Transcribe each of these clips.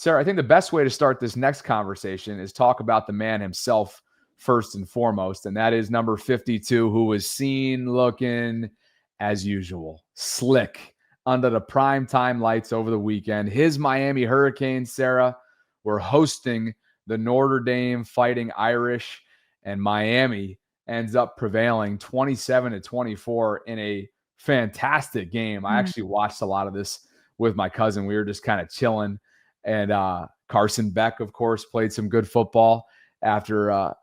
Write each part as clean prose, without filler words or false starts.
Sarah, I think the best way to start this next conversation is talk about the man himself first and foremost, and that is number 52, who was seen looking, as usual, slick under the primetime lights over the weekend. His Miami Hurricanes, Sarah, were hosting the Notre Dame Fighting Irish, and Miami ends up prevailing 27-24 in a fantastic game. I actually watched a lot of this with my cousin. We were just kind of chilling. And Carson Beck, of course, played some good football after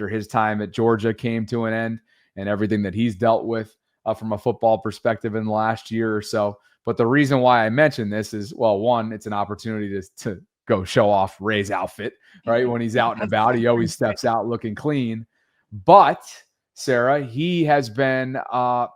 his time at Georgia came to an end and everything that he's dealt with from a football perspective in the last year or so. But the reason why I mention this is, well, one, it's an opportunity to go show off Ray's outfit, right? When he's out and about, he always steps out looking clean. But, Sarah, he has been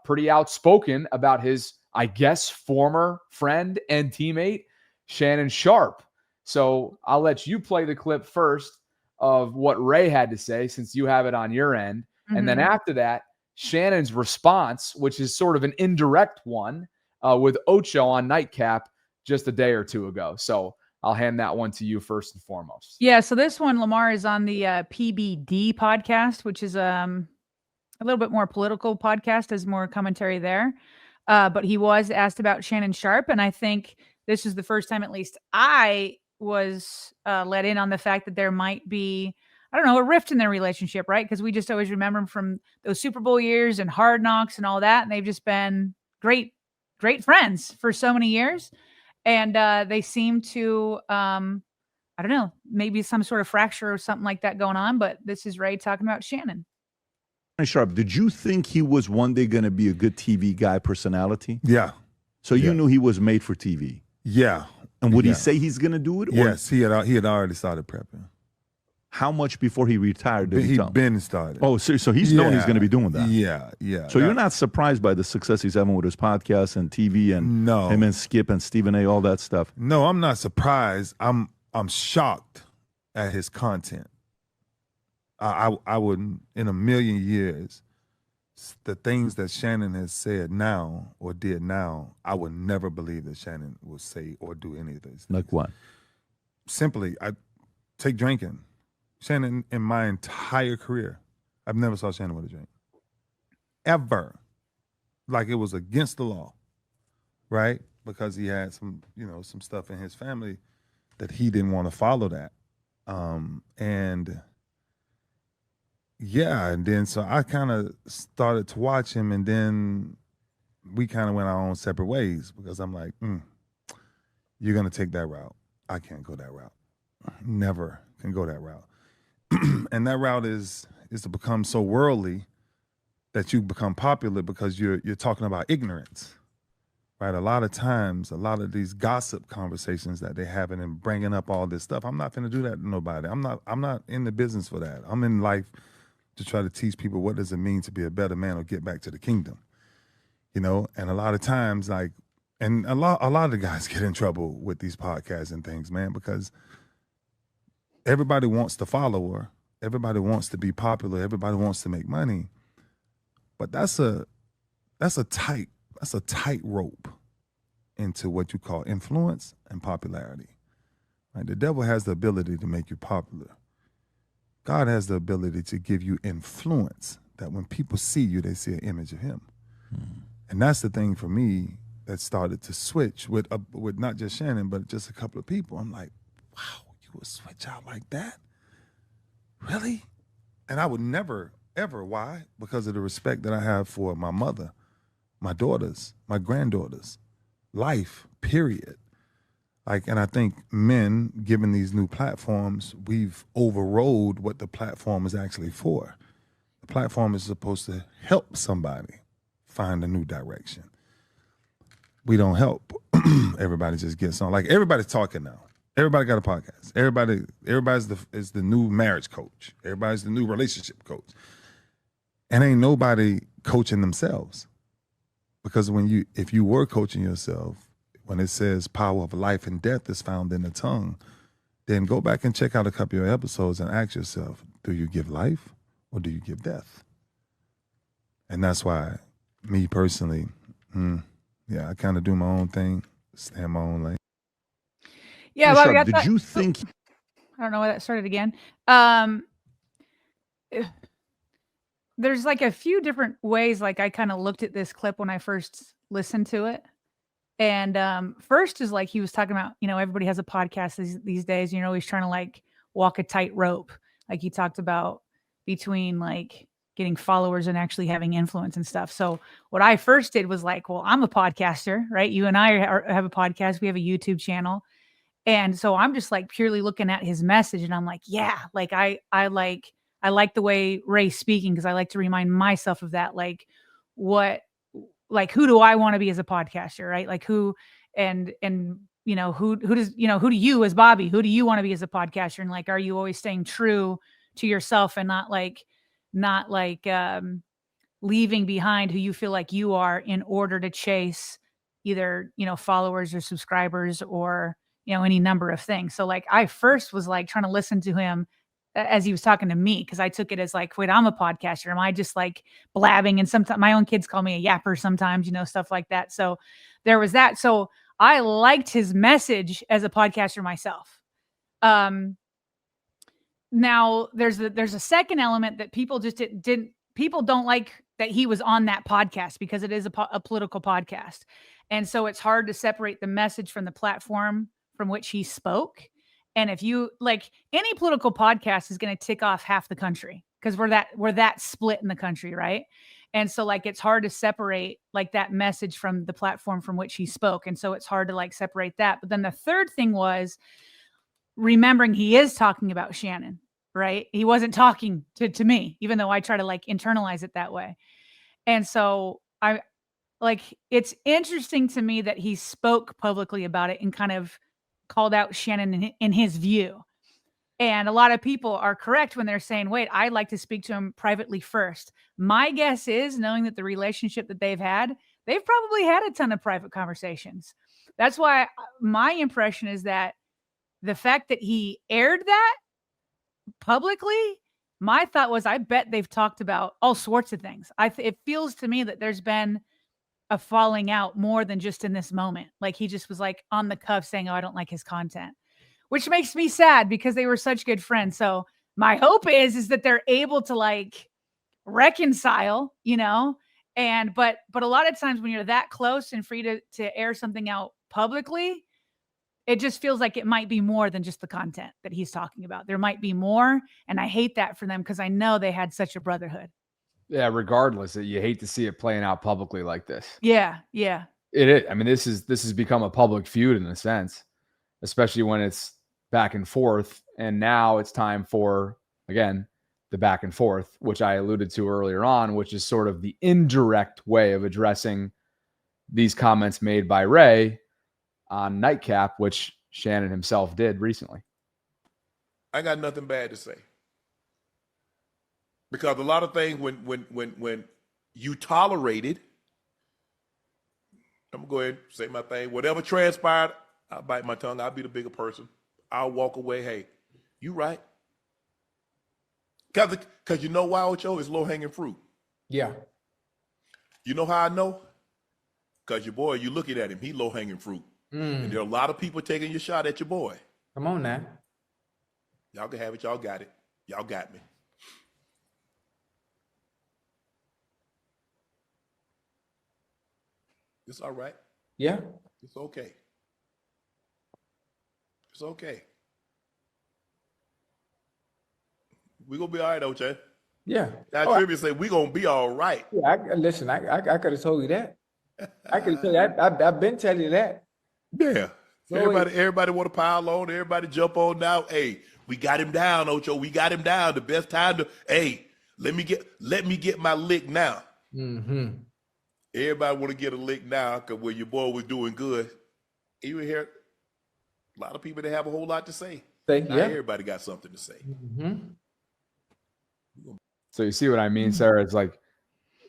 pretty outspoken about his, I guess, former friend and teammate, Shannon Sharpe. So I'll let you play the clip first of what Ray had to say, since you have it on your end. Mm-hmm. And then after that, Shannon's response, which is sort of an indirect one, with Ocho on Nightcap just a day or two ago. So I'll hand that one to you first and foremost. Yeah, so this one, Lamar, is on the PBD podcast, which is a little bit more political podcast. There's more commentary there. But he was asked about Shannon Sharpe, and I think this is the first time, at least I was let in on the fact that there might be, I don't know, a rift in their relationship, right? Because we just always remember them from those Super Bowl years and Hard Knocks and all that, and they've just been great friends for so many years. And they seem to, I don't know, maybe some sort of fracture or something like that going on, but this is Ray talking about Shannon. Sharpe, did you think he was one day going to be a good TV guy personality? Yeah. So you knew he was made for TV? Yeah. And would he say he's going to do it? Yes, he had already started prepping. How much before he retired did he tell? He'd been started. Oh, so he's known he's going to be doing that. Yeah. So you're not surprised by the success he's having with his podcast and TV and him and Skip and Stephen A., all that stuff? No, I'm not surprised. I'm shocked at his content. I wouldn't, in a million years, the things that Shannon has said now or did now, I would never believe that Shannon would say or do any of this. Like what? Simply, I take drinking. Shannon, in my entire career, I've never saw Shannon with a drink. Ever. Like it was against the law, right? Because he had some stuff in his family that he didn't want to follow that. And then so I kind of started to watch him, and then we kind of went our own separate ways because I'm like, you're going to take that route. I can't go that route. Never can go that route. And that route is to become so worldly that you become popular because you're talking about ignorance, right? A lot of times, a lot of these gossip conversations that they're having and bringing up all this stuff, I'm not going to do that to nobody. I'm not in the business for that. I'm in life to try to teach people what does it mean to be a better man or get back to the kingdom, And a lot of times, a lot of the guys get in trouble with these podcasts and things, man, because everybody wants the follower, everybody wants to be popular, everybody wants to make money, but that's a tight rope into what you call influence and popularity. Right? The devil has the ability to make you popular. God has the ability to give you influence that when people see you, they see an image of him. Mm-hmm. And that's the thing for me that started to switch with not just Shannon, but just a couple of people. I'm like, wow, you would switch out like that? Really? And I would never, ever. Why? Because of the respect that I have for my mother, my daughters, my granddaughters, life, period. And I think men, given these new platforms, we've overrode what the platform is actually for. The platform is supposed to help somebody find a new direction. We don't help. Everybody just gets on. Everybody's talking now. Everybody got a podcast. Everybody's the new marriage coach. Everybody's the new relationship coach. And ain't nobody coaching themselves. Because if you were coaching yourself, when it says power of life and death is found in the tongue, then go back and check out a couple of episodes and ask yourself, do you give life or do you give death? And that's why, me personally, I kind of do my own thing, stay in my own lane. Yeah, Shannon well, Sharpe, did you think? I don't know why that started again. There's like a few different ways. Like I kind of looked at this clip when I first listened to it. And first is like he was talking about, everybody has a podcast these days. You're always trying to like walk a tightrope. Like he talked about between like getting followers and actually having influence and stuff. So what I first did was like, well, I'm a podcaster, right? You and I have a podcast. We have a YouTube channel. And so I'm just like purely looking at his message and I'm like, yeah, like I like the way Ray's speaking because I like to remind myself of that. Like who do I want to be as a podcaster, right? Like who do you as Bobby, who do you want to be as a podcaster? And like, are you always staying true to yourself and not leaving behind who you feel like you are in order to chase either, followers or subscribers or, any number of things. So like I first was like trying to listen to him as he was talking to me, because I took it as like, wait, I'm a podcaster. Am I just like blabbing? And sometimes my own kids call me a yapper sometimes, stuff like that. So there was that. So I liked his message as a podcaster myself. Now there's a second element that people just people don't like that he was on that podcast because it is a political podcast. And so it's hard to separate the message from the platform from which he spoke. And if you like any political podcast is going to tick off half the country because we're that split in the country. Right. And so like, it's hard to separate like that message from the platform from which he spoke. And so it's hard to like separate that. But then the third thing was remembering he is talking about Shannon, right? He wasn't talking to me, even though I try to like internalize it that way. And so it's interesting to me that he spoke publicly about it and kind of called out Shannon in his view. And a lot of people are correct when they're saying, wait, I'd like to speak to him privately first. My guess is, knowing that the relationship that they've probably had a ton of private conversations. That's why my impression is that the fact that he aired that publicly, my thought was, I bet they've talked about all sorts of things. It feels to me that there's been a falling out more than just in this moment. Like he just was like on the cuff saying, oh, I don't like his content, which makes me sad because they were such good friends. So my hope is that they're able to like reconcile, but a lot of times when you're that close and free to air something out publicly, it just feels like it might be more than just the content that he's talking about. There might be more. And I hate that for them because I know they had such a brotherhood. Yeah, regardless, you hate to see it playing out publicly like this. Yeah, yeah. It is. I mean, this has become a public feud in a sense, especially when it's back and forth. And now it's time for, again, the back and forth, which I alluded to earlier on, which is sort of the indirect way of addressing these comments made by Ray on Nightcap, which Shannon himself did recently. I got nothing bad to say. Because a lot of things when you tolerate it, I'm gonna go ahead and say my thing. Whatever transpired, I'll bite my tongue. I'll be the bigger person. I'll walk away. Hey, you right. Cause you know why, Ocho? It's low-hanging fruit. Yeah. You know how I know? Cause your boy, you looking at him, he low-hanging fruit. And there are a lot of people taking your shot at your boy. Come on now. Y'all can have it. Y'all got it. Y'all got me. It's all right. Yeah. It's okay. It's okay. We're going to be all right, OJ. Yeah. Now, Trivia say we're going to be all right. Yeah, listen, I could have told you that. I could have told you that. I've been telling you that. Yeah. So everybody want to pile on. Everybody jump on now. Hey, we got him down, Ocho. We got him down. The best time to, hey, let me get my lick now. Mm-hmm. Everybody want to get a lick now because when your boy was doing good, you hear a lot of people that have a whole lot to say. Not everybody got something to say. Mm-hmm. So you see what I mean, Sarah? It's like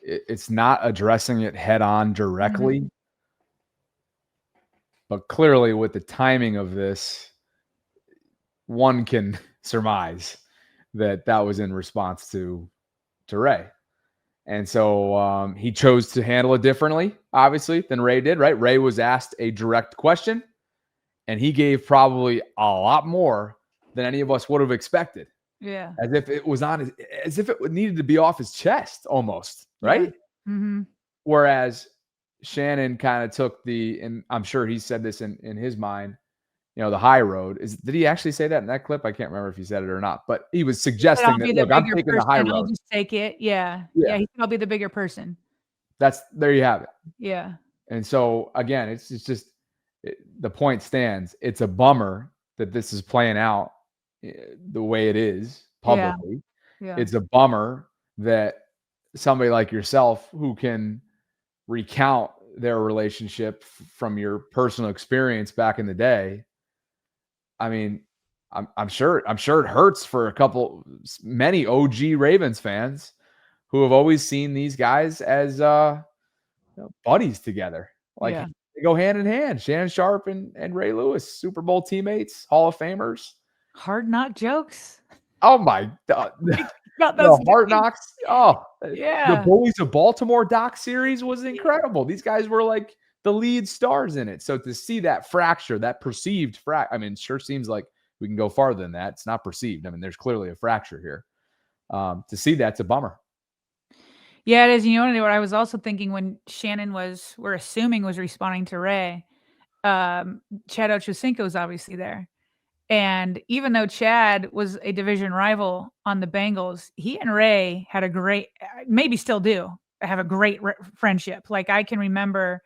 it's not addressing it head on directly, but clearly with the timing of this, one can surmise that was in response to Ray. And so he chose to handle it differently, obviously, than Ray did, right? Ray was asked a direct question, and he gave probably a lot more than any of us would have expected. Yeah. As if it was as if it needed to be off his chest almost, right? Yeah. Mm-hmm. Whereas Shannon kind of took and I'm sure he said this in his mind, the high road. Did he actually say that in that clip? I can't remember if he said it or not, but he was suggesting that, look, I'm taking the high road. I'll just take it. Yeah. He said, I'll be the bigger person. There you have it. Yeah. And so again, it's just the point stands. It's a bummer that this is playing out the way it is publicly. Yeah. It's a bummer that somebody like yourself, who can recount their relationship from your personal experience back in the day. I mean, I'm sure it hurts for many OG Ravens fans who have always seen these guys as buddies together. Like they go hand in hand. Shannon Sharpe and Ray Lewis, Super Bowl teammates, Hall of Famers. Hard Knock jokes. Oh my God. Hard Knocks. Oh, yeah. The Bullies of Baltimore doc series was incredible. These guys were like the lead stars in it. So to see that fracture, that perceived I mean, it sure seems like we can go farther than that. It's not perceived. I mean, there's clearly a fracture here. To see that's a bummer. Yeah, it is. You know what I was also thinking when Shannon we're assuming was responding to Ray, Chad Ochocinco was obviously there. And even though Chad was a division rival on the Bengals, he and Ray had a great, maybe still do, have a great friendship. Like I can remember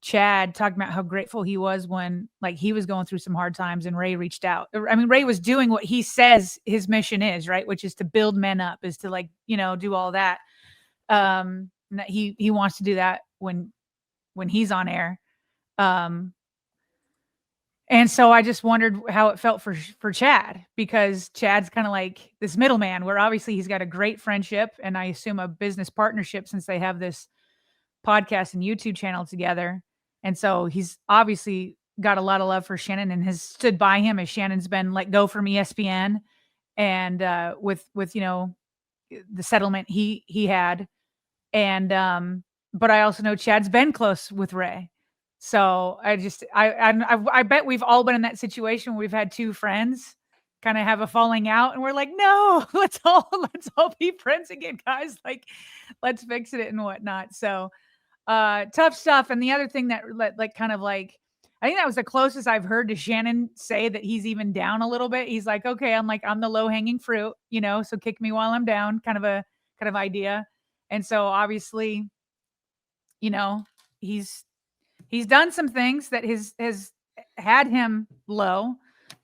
Chad talking about how grateful he was when like he was going through some hard times and Ray reached out. I mean, Ray was doing what he says his mission is, right? Which is to build men up, is to do all that. He wants to do that when he's on air. And so I just wondered how it felt for Chad, because Chad's kind of like this middleman where obviously he's got a great friendship and I assume a business partnership since they have this podcast and YouTube channel together. And so he's obviously got a lot of love for Shannon and has stood by him as Shannon's been let go from ESPN and with the settlement he had. And but I also know Chad's been close with Ray. So I bet we've all been in that situation where we've had two friends kind of have a falling out and we're like, no, let's all be friends again, guys. Like, let's fix it and whatnot. So tough stuff. And the other thing that I think that was the closest I've heard to Shannon say that he's even down a little bit. He's like, okay, I'm the low hanging fruit, so kick me while I'm down kind of idea. And so obviously, he's done some things that has had him low,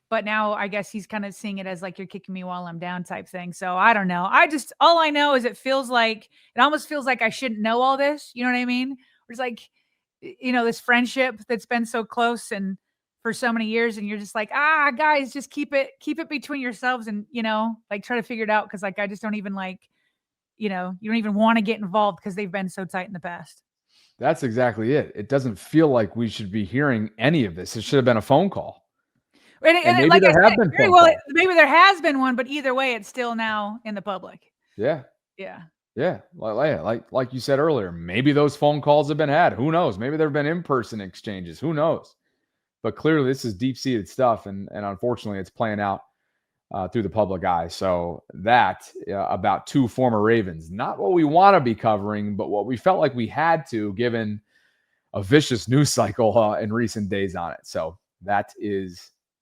but now I guess he's kind of seeing it as like, you're kicking me while I'm down type thing. So I don't know. All I know is it almost feels like I shouldn't know all this. You know what I mean? It's like, this friendship that's been so close and for so many years, and you're just like, guys, just keep it between yourselves and, try to figure it out. Cause like, I just don't even you don't even want to get involved because they've been so tight in the past. That's exactly it. It doesn't feel like we should be hearing any of this. It should have been a phone call. And maybe like there have been phone calls. Maybe there has been one, but either way, it's still now in the public. Yeah. Yeah. Yeah. Like you said earlier, maybe those phone calls have been had. Who knows? Maybe there have been in-person exchanges. Who knows? But clearly this is deep-seated stuff. And unfortunately, it's playing out through the public eye. So that about two former Ravens, not what we want to be covering, but what we felt like we had to, given a vicious news cycle in recent days on it. So that is